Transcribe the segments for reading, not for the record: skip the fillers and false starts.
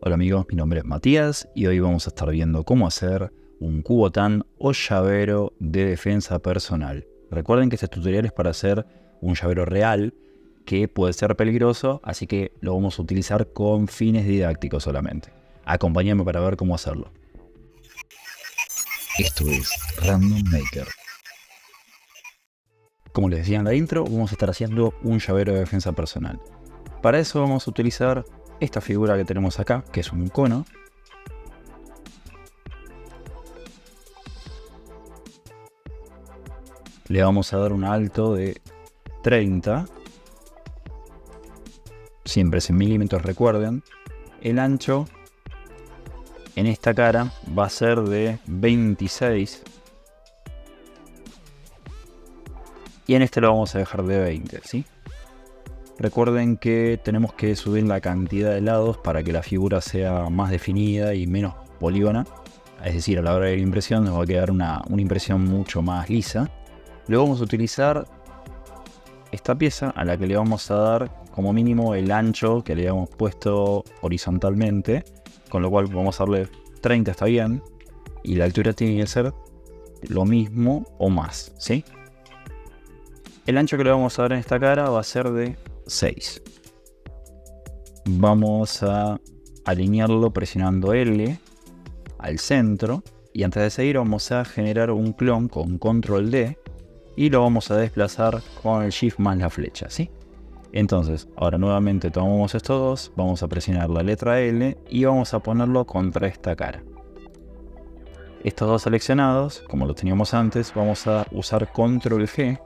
Hola amigos, mi nombre es Matías y hoy vamos a estar viendo cómo hacer un Kubotan o llavero de defensa personal. Recuerden que este tutorial es para hacer un llavero real que puede ser peligroso, así que lo vamos a utilizar con fines didácticos solamente. Acompáñame para ver cómo hacerlo. Esto es Random Maker. Como les decía en la intro, vamos a estar haciendo un llavero de defensa personal. Para eso vamos a utilizar esta figura que tenemos acá, que es un cono. Le vamos a dar un alto de 30. Siempre es en milímetros, recuerden. El ancho en esta cara va a ser de 26. Y en este lo vamos a dejar de 20, ¿sí? Recuerden que tenemos que subir la cantidad de lados para que la figura sea más definida y menos polígona. Es decir, a la hora de la impresión nos va a quedar una impresión mucho más lisa. Luego vamos a utilizar esta pieza a la que le vamos a dar como mínimo el ancho que le habíamos puesto horizontalmente. Con lo cual vamos a darle 30, está bien. Y la altura tiene que ser lo mismo o más, ¿sí? El ancho que le vamos a dar en esta cara va a ser de 6. Vamos a alinearlo presionando L al centro. Y antes de seguir vamos a generar un clon con control D. Y lo vamos a desplazar con el shift más la flecha, ¿sí? Entonces, ahora nuevamente tomamos estos dos. Vamos a presionar la letra L y vamos a ponerlo contra esta cara. Estos dos seleccionados, como los teníamos antes, vamos a usar control G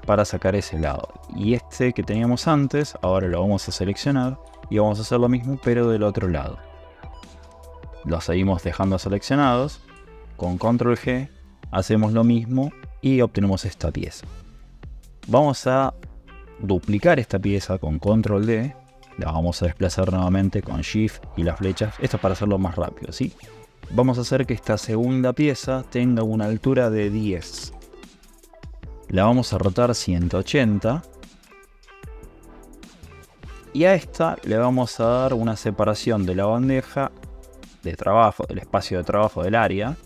para sacar ese lado. Y este que teníamos antes, ahora lo vamos a seleccionar y vamos a hacer lo mismo pero del otro lado. Los seguimos dejando seleccionados. Con control G hacemos lo mismo y obtenemos esta pieza. Vamos a duplicar esta pieza con control D. La vamos a desplazar nuevamente con shift y las flechas. Esto es para hacerlo más rápido, ¿sí? Vamos a hacer que esta segunda pieza tenga una altura de 10. La vamos a rotar 180. Y a esta le vamos a dar una separación de la bandeja de trabajo, del espacio de trabajo del área.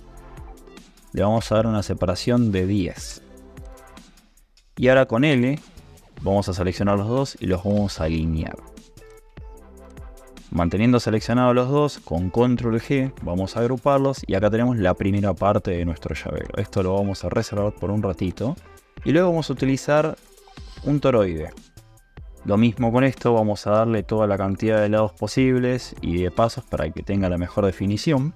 Le vamos a dar una separación de 10. Y ahora con L vamos a seleccionar los dos y los vamos a alinear. Manteniendo seleccionados los dos, con control G vamos a agruparlos. Y acá tenemos la primera parte de nuestro llavero. Esto lo vamos a reservar por un ratito. Y luego vamos a utilizar un toroide. Lo mismo con esto, vamos a darle toda la cantidad de lados posibles y de pasos para que tenga la mejor definición.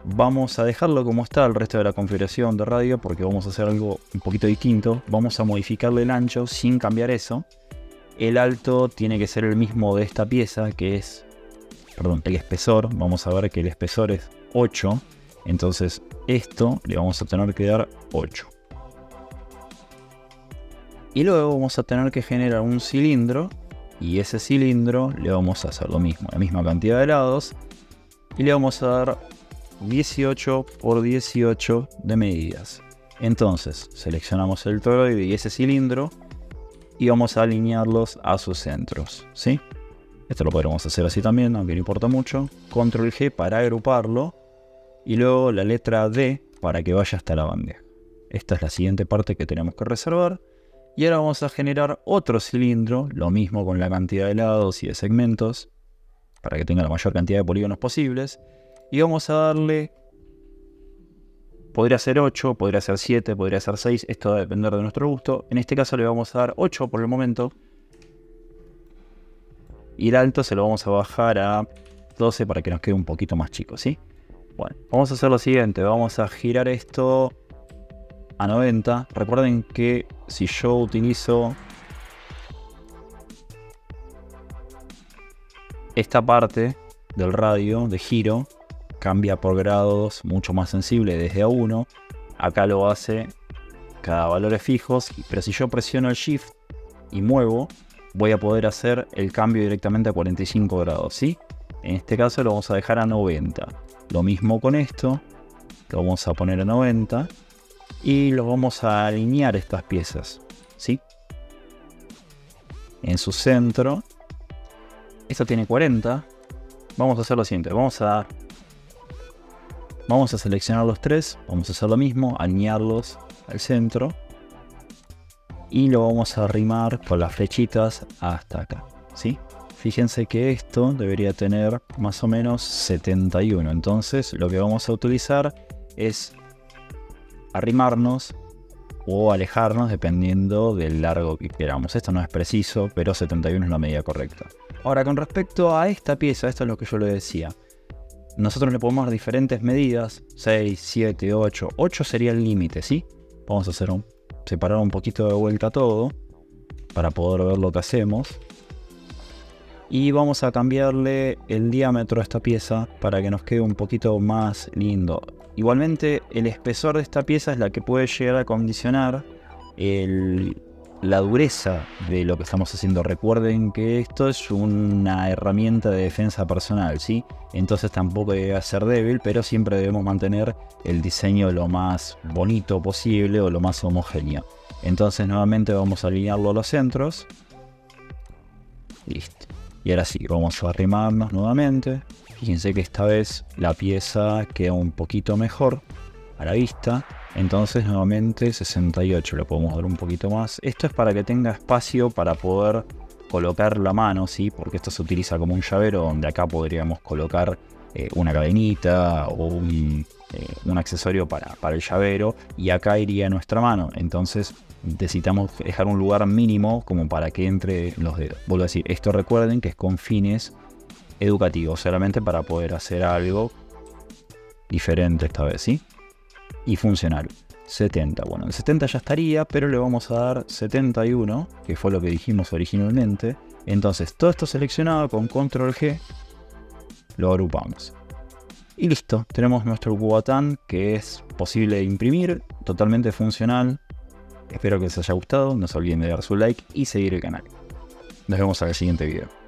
Vamos a dejarlo como está el resto de la configuración de radio porque vamos a hacer algo un poquito distinto. Vamos a modificarle el ancho sin cambiar eso. El alto tiene que ser el mismo de esta pieza, que es, el espesor. Vamos a ver que el espesor es 8. Entonces esto le vamos a tener que dar 8. Y luego vamos a tener que generar un cilindro. Y ese cilindro le vamos a hacer lo mismo, la misma cantidad de lados. Y le vamos a dar 18 por 18 de medidas. Entonces seleccionamos el toroide y ese cilindro. Y vamos a alinearlos a sus centros, ¿sí? Esto lo podremos hacer así también, aunque no importa mucho. Control G para agruparlo. Y luego la letra D para que vaya hasta la bandeja. Esta es la siguiente parte que tenemos que reservar. Y ahora vamos a generar otro cilindro, lo mismo con la cantidad de lados y de segmentos, para que tenga la mayor cantidad de polígonos posibles. Y vamos a darle, podría ser 8, podría ser 7, podría ser 6, esto va a depender de nuestro gusto. En este caso le vamos a dar 8 por el momento. Y el alto se lo vamos a bajar a 12 para que nos quede un poquito más chico, ¿sí? Bueno, vamos a hacer lo siguiente, vamos a girar esto a 90. Recuerden que si yo utilizo esta parte del radio de giro, cambia por grados mucho más sensible desde a 1. Acá lo hace cada valores fijos, pero si yo presiono el shift y muevo, voy a poder hacer el cambio directamente a 45 grados, ¿sí? En este caso lo vamos a dejar a 90. Lo mismo con esto, lo vamos a poner a 90. Y lo vamos a alinear estas piezas, ¿sí? En su centro. Esta tiene 40. vamos a hacer lo siguiente. Vamos a seleccionar los tres, vamos a hacer lo mismo, alinearlos al centro. Y lo vamos a arrimar con las flechitas hasta acá, ¿sí? Fíjense que esto debería tener más o menos 71. Entonces lo que vamos a utilizar es arrimarnos o alejarnos dependiendo del largo que queramos. Esto no es preciso, pero 71 es la medida correcta. Ahora, con respecto a esta pieza, esto es lo que yo le decía. Nosotros le podemos dar diferentes medidas, 6, 7, 8. 8 sería el límite, ¿sí? Vamos a separar un poquito de vuelta todo para poder ver lo que hacemos. Y vamos a cambiarle el diámetro a esta pieza para que nos quede un poquito más lindo. Igualmente el espesor de esta pieza es la que puede llegar a condicionar la dureza de lo que estamos haciendo. Recuerden que esto es una herramienta de defensa personal, ¿sí? Entonces tampoco debe ser débil, pero siempre debemos mantener el diseño lo más bonito posible o lo más homogéneo. Entonces nuevamente vamos a alinearlo a los centros. Listo. Y ahora sí, vamos a arrimarnos nuevamente. Fíjense que esta vez la pieza queda un poquito mejor a la vista. Entonces nuevamente 68, le podemos dar un poquito más. Esto es para que tenga espacio para poder colocar la mano, ¿sí? Porque esto se utiliza como un llavero, donde acá podríamos colocar una cadenita o un accesorio para el llavero. Y acá iría nuestra mano. Entonces necesitamos dejar un lugar mínimo como para que entre los dedos. Vuelvo a decir, esto recuerden que es con fines educativos, solamente para poder hacer algo diferente esta vez, ¿sí? Y funcional. 70, bueno, el 70 ya estaría, pero le vamos a dar 71, que fue lo que dijimos originalmente. Entonces todo esto seleccionado con control G lo agrupamos. Y listo, tenemos nuestro Kubotan, que es posible de imprimir, totalmente funcional. Espero que les haya gustado, no se olviden de dar su like y seguir el canal. Nos vemos en el siguiente video.